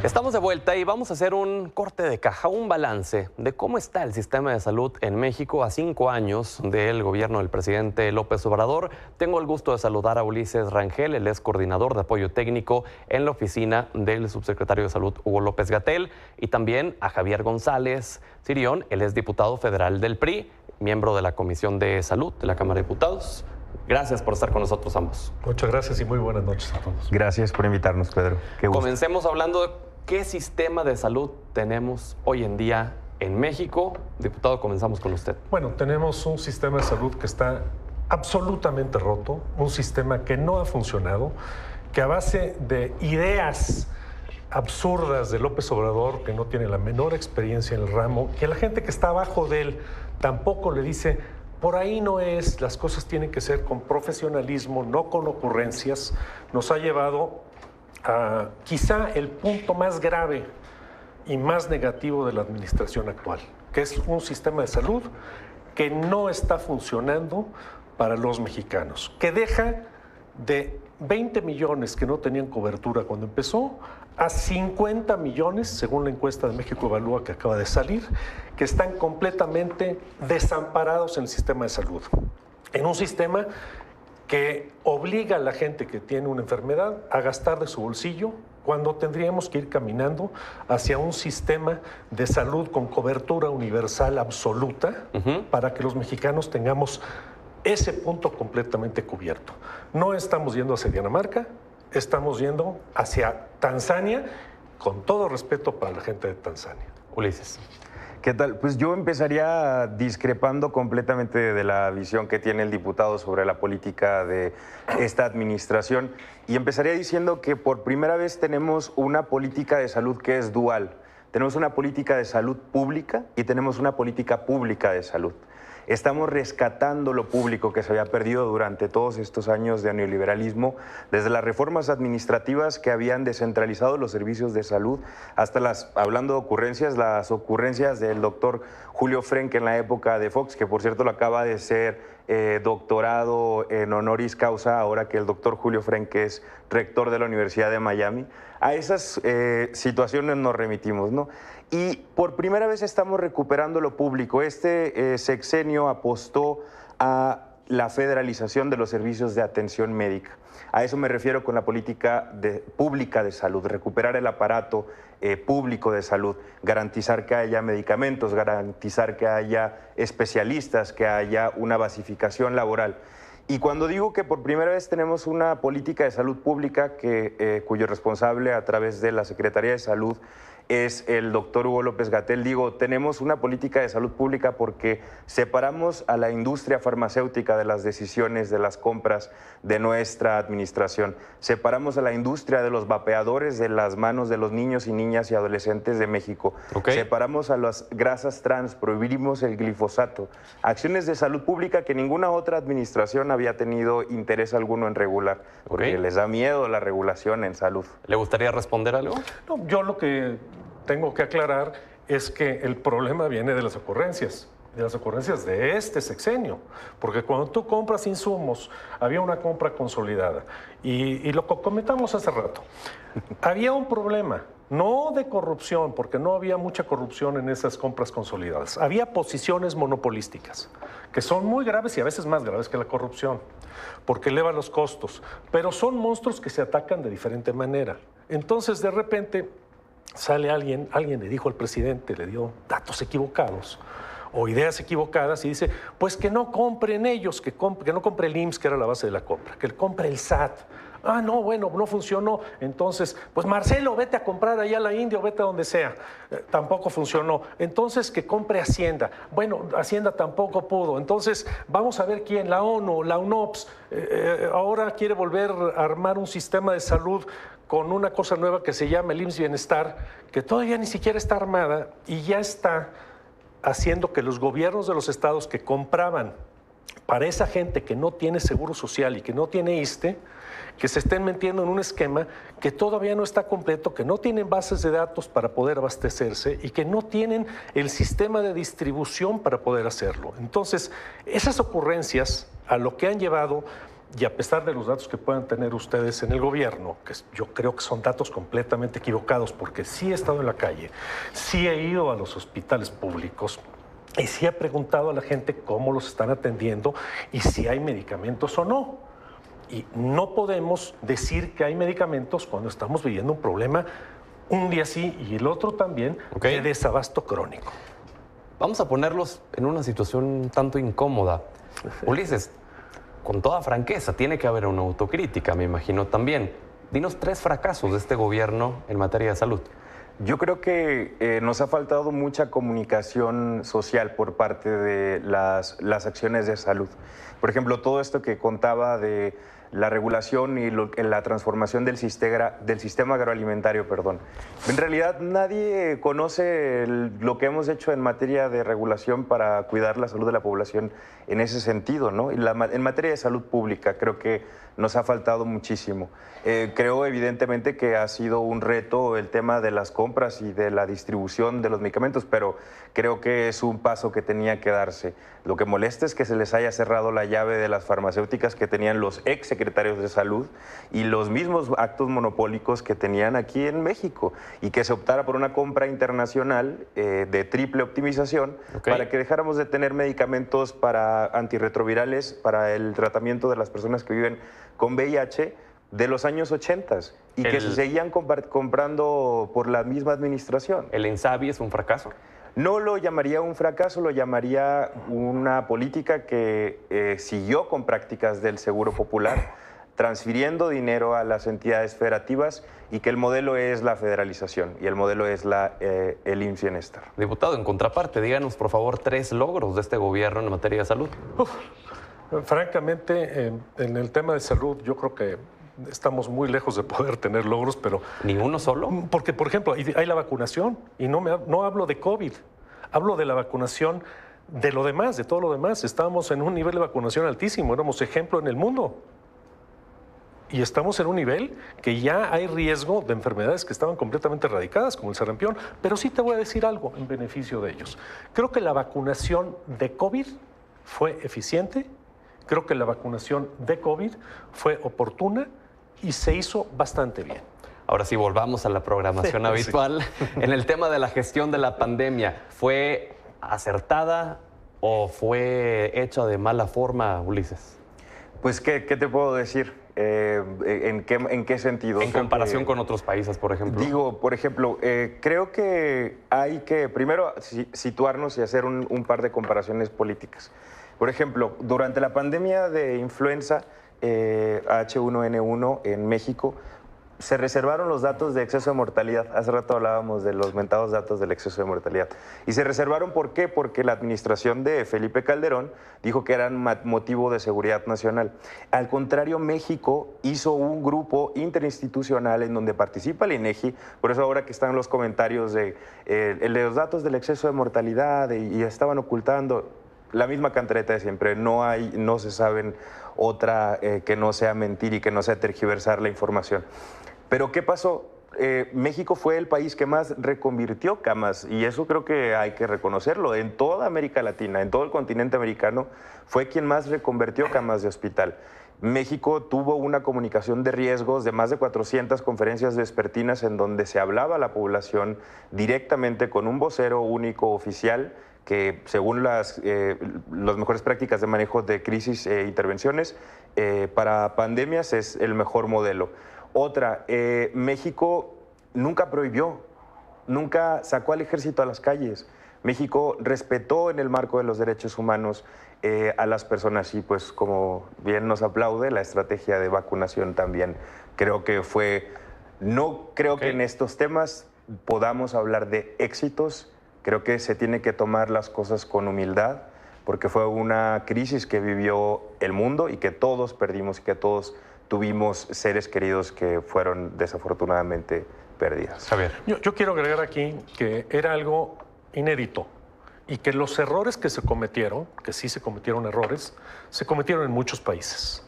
Estamos de vuelta y vamos a hacer un corte de caja, un balance de cómo está el sistema de salud en México a 5 años del gobierno del presidente López Obrador. Tengo el gusto de saludar a Ulises Rangel, él es coordinador de apoyo técnico en la oficina del subsecretario de Salud Hugo López-Gatell, y también a Javier González Sirión, él es diputado federal del PRI, miembro de la Comisión de Salud de la Cámara de Diputados. Gracias por estar con nosotros ambos. Muchas gracias y muy buenas noches a todos. Gracias por invitarnos, Pedro. Qué gusto. Comencemos hablando de qué sistema de salud tenemos hoy en día en México. Diputado, comenzamos con usted. Bueno, tenemos un sistema de salud que está absolutamente roto, un sistema que no ha funcionado, que a base de ideas absurdas de López Obrador, que no tiene la menor experiencia en el ramo, que la gente que está abajo de él tampoco le dice: por ahí no es, las cosas tienen que ser con profesionalismo, no con ocurrencias, nos ha llevado a quizá el punto más grave y más negativo de la administración actual, que es un sistema de salud que no está funcionando para los mexicanos, que deja de 20 millones que no tenían cobertura cuando empezó a 50 millones, según la encuesta de México Evalúa que acaba de salir, que están completamente desamparados en el sistema de salud, en un sistema que obliga a la gente que tiene una enfermedad a gastar de su bolsillo, cuando tendríamos que ir caminando hacia un sistema de salud con cobertura universal absoluta para que los mexicanos tengamos ese punto completamente cubierto. No estamos yendo hacia Dinamarca, estamos yendo hacia Tanzania, con todo respeto para la gente de Tanzania. Ulises. ¿Qué tal? Pues yo empezaría discrepando completamente de la visión que tiene el diputado sobre la política de esta administración, y empezaría diciendo que por primera vez tenemos una política de salud que es dual. Tenemos una política de salud pública y tenemos una política pública de salud. Estamos rescatando lo público que se había perdido durante todos estos años de neoliberalismo, desde las reformas administrativas que habían descentralizado los servicios de salud, hasta hablando de ocurrencias, las ocurrencias del doctor Julio Frenk en la época de Fox, que por cierto lo acaba de ser doctorado en honoris causa, ahora que el doctor Julio Frenk es rector de la Universidad de Miami. A esas situaciones nos remitimos, ¿no? Y por primera vez estamos recuperando lo público. Este sexenio apostó a la federalización de los servicios de atención médica. A eso me refiero con la política pública de salud, recuperar el aparato público de salud, garantizar que haya medicamentos, garantizar que haya especialistas, que haya una basificación laboral. Y cuando digo que por primera vez tenemos una política de salud pública cuyo responsable a través de la Secretaría de Salud es el doctor Hugo López-Gatell, digo, tenemos una política de salud pública porque separamos a la industria farmacéutica de las decisiones de las compras de nuestra administración. Separamos a la industria de los vapeadores de las manos de los niños y niñas y adolescentes de México. Separamos a las grasas trans, prohibimos el glifosato. Acciones de salud pública que ninguna otra administración había tenido interés alguno en regular, porque les da miedo la regulación en salud. ¿Le gustaría responder algo? No, yo lo que tengo que aclarar es que el problema viene de las ocurrencias de este sexenio, porque cuando tú compras insumos, había una compra consolidada, y lo comentamos hace rato, había un problema, no de corrupción, porque no había mucha corrupción en esas compras consolidadas, había posiciones monopolísticas, que son muy graves y a veces más graves que la corrupción, porque eleva los costos, pero son monstruos que se atacan de diferente manera. Entonces, de repente, sale alguien le dijo al presidente, le dio datos equivocados o ideas equivocadas y dice, pues que no compren ellos, que no compre el IMSS, que era la base de la compra, que compre el SAT. Ah, no, bueno, no funcionó. Entonces, pues Marcelo, vete a comprar allá a la India o vete a donde sea. Tampoco funcionó. Entonces, que compre Hacienda. Bueno, Hacienda tampoco pudo. Entonces, vamos a ver quién, la ONU, la UNOPS, ahora quiere volver a armar un sistema de salud con una cosa nueva que se llama el IMSS Bienestar, que todavía ni siquiera está armada y ya está haciendo que los gobiernos de los estados que compraban para esa gente que no tiene seguro social y que no tiene ISSSTE, que se estén metiendo en un esquema que todavía no está completo, que no tienen bases de datos para poder abastecerse y que no tienen el sistema de distribución para poder hacerlo. Entonces, esas ocurrencias a lo que han llevado Y a pesar de los datos que puedan tener ustedes en el gobierno, que yo creo que son datos completamente equivocados, porque sí he estado en la calle, sí he ido a los hospitales públicos y sí he preguntado a la gente cómo los están atendiendo y si hay medicamentos o no. Y no podemos decir que hay medicamentos cuando estamos viviendo un problema un día sí y el otro también de desabasto crónico. Vamos a ponerlos en una situación un tanto incómoda. Ulises, con toda franqueza, tiene que haber una autocrítica, me imagino también. Dinos 3 fracasos de este gobierno en materia de salud. Yo creo que nos ha faltado mucha comunicación social por parte de las acciones de salud. Por ejemplo, todo esto que contaba de la regulación y la transformación del sistema agroalimentario, perdón. En realidad nadie conoce lo que hemos hecho en materia de regulación para cuidar la salud de la población en ese sentido, ¿no? En materia de salud pública creo que nos ha faltado muchísimo. Creo evidentemente que ha sido un reto el tema de las compras y de la distribución de los medicamentos, pero creo que es un paso que tenía que darse. Lo que molesta es que se les haya cerrado la llave de las farmacéuticas que tenían los exsecretarios de salud y los mismos actos monopólicos que tenían aquí en México, y que se optara por una compra internacional de triple optimización para que dejáramos de tener medicamentos para antirretrovirales para el tratamiento de las personas que viven con VIH de los años 80 y que se seguían comprando por la misma administración. ¿El INSABI es un fracaso? No lo llamaría un fracaso, lo llamaría una política que siguió con prácticas del Seguro Popular, transfiriendo dinero a las entidades federativas, y que el modelo es la federalización y el modelo es el IMSS Bienestar. Diputado, en contraparte, díganos por favor 3 logros de este gobierno en materia de salud. Francamente, en el tema de salud yo creo que estamos muy lejos de poder tener logros, pero... ¿Ni uno solo? Porque, por ejemplo, hay la vacunación, y no hablo de COVID, hablo de la vacunación de lo demás, de todo lo demás. Estábamos en un nivel de vacunación altísimo, éramos ejemplo en el mundo. Y estamos en un nivel que ya hay riesgo de enfermedades que estaban completamente erradicadas, como el sarampión. Pero sí te voy a decir algo en beneficio de ellos. Creo que la vacunación de COVID fue eficiente, creo que la vacunación de COVID fue oportuna y se hizo bastante bien. Ahora sí, volvamos a la programación habitual. Sí. En el tema de la gestión de la pandemia, ¿fue acertada o fue hecha de mala forma, Ulises? Pues, ¿qué te puedo decir? ¿En qué sentido? En comparación con otros países, por ejemplo. Digo, por ejemplo, creo que hay que primero situarnos y hacer un par de comparaciones políticas. Por ejemplo, durante la pandemia de influenza H1N1 en México, se reservaron los datos de exceso de mortalidad. Hace rato hablábamos de los mentados datos del exceso de mortalidad. Y se reservaron, ¿por qué? Porque la administración de Felipe Calderón dijo que eran motivo de seguridad nacional. Al contrario, México hizo un grupo interinstitucional en donde participa el INEGI. Por eso ahora que están los comentarios de los datos del exceso de mortalidad y estaban ocultando la misma cantareta de siempre. No se saben otra que no sea mentir y que no sea tergiversar la información. Pero ¿qué pasó? México fue el país que más reconvirtió camas, y eso creo que hay que reconocerlo. En toda América Latina, en todo el continente americano, fue quien más reconvirtió camas de hospital. México tuvo una comunicación de riesgos de más de 400 conferencias vespertinas en donde se hablaba a la población directamente con un vocero único oficial que, según las mejores prácticas de manejo de crisis e intervenciones para pandemias, es el mejor modelo. Otra, México nunca prohibió, nunca sacó al ejército a las calles. México respetó en el marco de los derechos humanos a las personas, y pues como bien nos aplaude la estrategia de vacunación también. Creo que no creo que en estos temas podamos hablar de éxitos. Creo que se tiene que tomar las cosas con humildad, porque fue una crisis que vivió el mundo y que todos perdimos y que todos tuvimos seres queridos que fueron desafortunadamente perdidas. Javier. Yo quiero agregar aquí que era algo inédito y que los errores que se cometieron, que sí se cometieron errores, se cometieron en muchos países.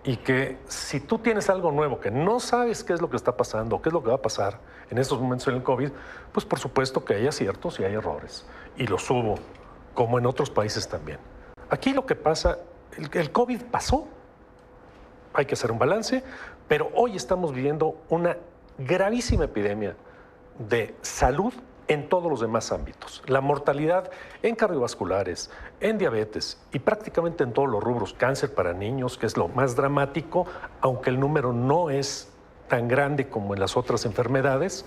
Y que si tú tienes algo nuevo, que no sabes qué es lo que está pasando, qué es lo que va a pasar en estos momentos en el COVID, pues por supuesto que hay aciertos y hay errores. Y los hubo, como en otros países también. Aquí lo que pasa, el COVID pasó. hay que hacer un balance, pero hoy estamos viviendo una gravísima epidemia de salud en todos los demás ámbitos. La mortalidad en cardiovasculares, en diabetes y prácticamente en todos los rubros, cáncer para niños, que es lo más dramático, aunque el número no es tan grande como en las otras enfermedades,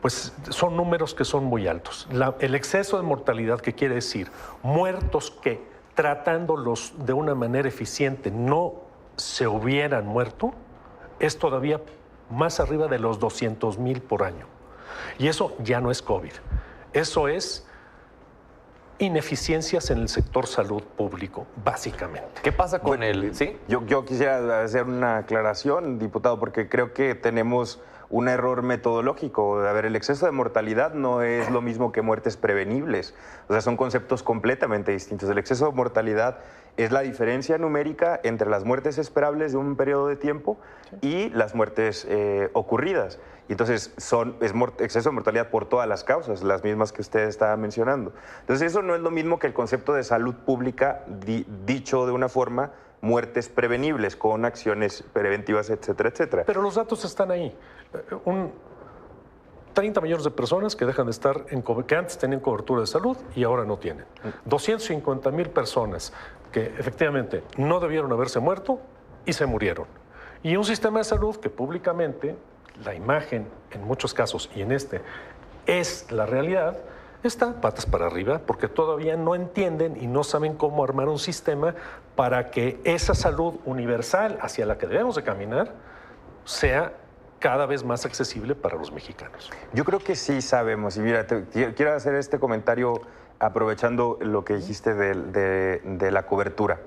pues son números que son muy altos. El exceso de mortalidad, que quiere decir muertos que tratándolos de una manera eficiente no se hubieran muerto, es todavía más arriba de los 200,000 por año. Y eso ya no es COVID, eso es ineficiencias en el sector salud público, básicamente. ¿Qué pasa con el...? ¿Sí? Yo quisiera hacer una aclaración, diputado, porque creo que tenemos un error metodológico. A ver, el exceso de mortalidad no es lo mismo que muertes prevenibles. O sea, son conceptos completamente distintos. El exceso de mortalidad es la diferencia numérica entre las muertes esperables de un periodo de tiempo y las muertes ocurridas. Y entonces es exceso de mortalidad por todas las causas, las mismas que usted estaba mencionando. Entonces eso no es lo mismo que el concepto de salud pública dicho de una forma, muertes prevenibles con acciones preventivas, etcétera, etcétera. Pero los datos están ahí. 30 millones de personas que dejan de estar, que antes tenían cobertura de salud y ahora no tienen. 250,000 personas que efectivamente no debieron haberse muerto y se murieron. Y un sistema de salud que públicamente, la imagen en muchos casos y en este es la realidad, está patas para arriba porque todavía no entienden y no saben cómo armar un sistema para que esa salud universal hacia la que debemos de caminar sea cada vez más accesible para los mexicanos. Yo creo que sí sabemos. Y mira, quiero hacer este comentario aprovechando lo que dijiste de la cobertura.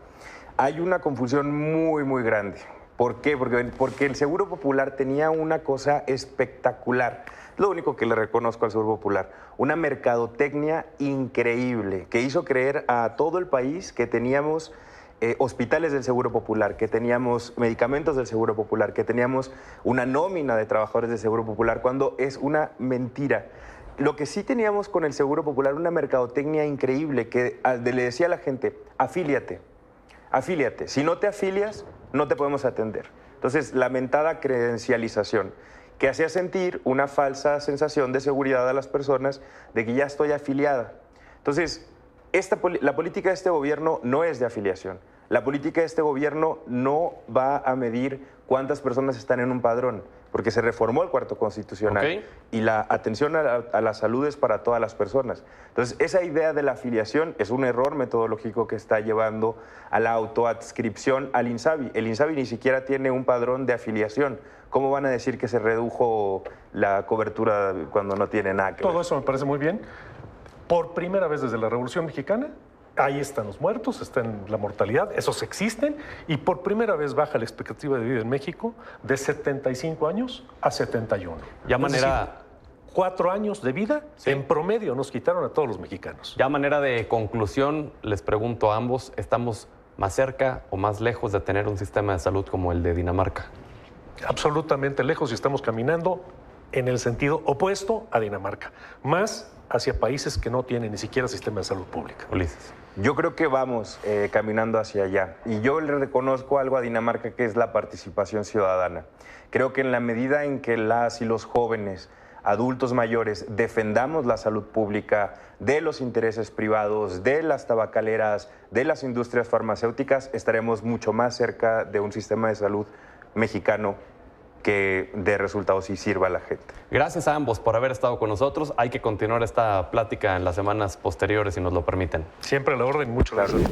Hay una confusión muy, muy grande. ¿Por qué? Porque el Seguro Popular tenía una cosa espectacular. Lo único que le reconozco al Seguro Popular, una mercadotecnia increíble que hizo creer a todo el país que teníamos hospitales del Seguro Popular, que teníamos medicamentos del Seguro Popular, que teníamos una nómina de trabajadores del Seguro Popular, cuando es una mentira. Lo que sí teníamos con el Seguro Popular, una mercadotecnia increíble que le decía a la gente, afíliate, afíliate. Si no te afilias, no te podemos atender. Entonces, lamentada credencialización, que hacía sentir una falsa sensación de seguridad a las personas de que ya estoy afiliada. Entonces, la política de este gobierno no es de afiliación. La política de este gobierno no va a medir cuántas personas están en un padrón, porque se reformó el cuarto constitucional y la atención a la salud es para todas las personas. Entonces, esa idea de la afiliación es un error metodológico que está llevando a la autoadscripción al INSABI. El INSABI ni siquiera tiene un padrón de afiliación. ¿Cómo van a decir que se redujo la cobertura cuando no tiene nada que ver? Todo eso me parece muy bien. Por primera vez desde la Revolución Mexicana, ahí están los muertos, está en la mortalidad, esos existen, y por primera vez baja la expectativa de vida en México de 75 años a 71. Ya manera... 4 años de vida en promedio nos quitaron a todos los mexicanos. Ya a manera de conclusión, les pregunto a ambos, ¿estamos más cerca o más lejos de tener un sistema de salud como el de Dinamarca? Absolutamente lejos y estamos caminando en el sentido opuesto a Dinamarca, más hacia países que no tienen ni siquiera sistema de salud pública. Ulises. Yo creo que vamos caminando hacia allá. Y yo le reconozco algo a Dinamarca, que es la participación ciudadana. Creo que en la medida en que las y los jóvenes, adultos mayores, defendamos la salud pública de los intereses privados, de las tabacaleras, de las industrias farmacéuticas, estaremos mucho más cerca de un sistema de salud mexicano que dé resultados y sirva a la gente. Gracias a ambos por haber estado con nosotros. Hay que continuar esta plática en las semanas posteriores, si nos lo permiten. Siempre a la orden, muchas gracias.